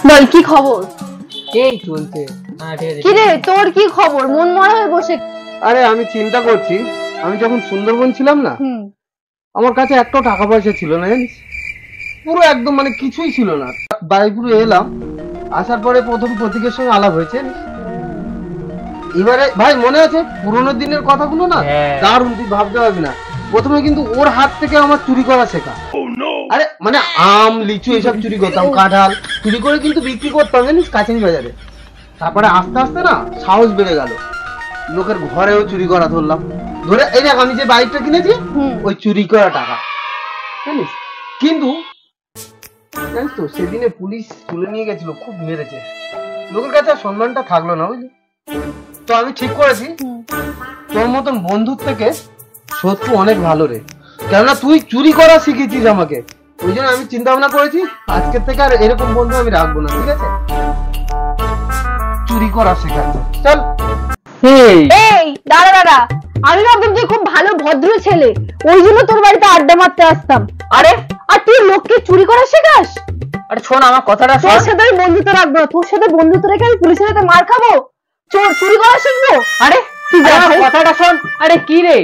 বল কি খবর? এই চলছে। হ্যাঁ ঠিক আছে। কি রে তোর কি খবর? মন মরা হয়ে বসে। আরে আমি চিন্তা করছি, আমি যখন সুন্দরবন ছিলাম না, আমার কাছে একটা টাকা পয়সা ছিল না জানিস, পুরো একদম মানে কিছুই ছিল না। বাড়িপুরে এলাম, আসার পরে প্রথম প্রতীকের সঙ্গে আলাপ হয়েছে। এবারে ভাই মনে আছে পুরোনো দিনের কথাগুলো না, দারুণ, তুই ভাবতে পারবি না। প্রথমে কিন্তু ওর হাত থেকে আমার চুরি করা শেখা। আরে মানে আম লিচু এসব চুরি করতাম, কাঁঠাল চুরি করে কিন্তু বিক্রি করতাম জানিস কাছারি বাজারে। তারপরে আস্তে আস্তে না সাহস বেড়ে গেল, লোকের ঘরেও চুরি করা ধরলাম। ধরে এই দেখ আমি যে বাইকটা কিনেছি, ওই চুরি করা টাকা জানিস। কিন্তু জানিস তো সেদিনে পুলিশ তুলে নিয়ে গেছিল, খুব মেরেছে, লোকের কাছে আর সম্মানটা থাকলো না বুঝলি। তো আমি ঠিক করেছি তোর মতন বন্ধুর থেকে শত্রু অনেক ভালো রে, কেননা তুই চুরি করা শিখেছিস আমাকে। ওই জন্য আমি চিন্তা ভাবনা করেছি আজকের থেকে আর এরকম বন্ধু আমি রাখবো না, ঠিক আছে? চুরি করা শেখাচ্ছে, চল। এই দাঁড়া দাঁড়া, আমি ভাবতাম তুই খুব ভালো ভদ্র ছেলে, ওই জন্য তোর বাড়িতে আড্ডা মারতে আসতাম। আরে আর তুই লোককে চুরি করা শেখাস? আরে শোন আমার কথাটা তোর শোন। সাথে আমি বন্ধুত্ব রাখবো না, তোর সাথে বন্ধুত্ব রেখে আমি পুলিশের হাতে মার খাবো? চোর চুরি করা শিখবো? আরে তুই যা আমার ভাই। কথাটা শোন। আরে কি রে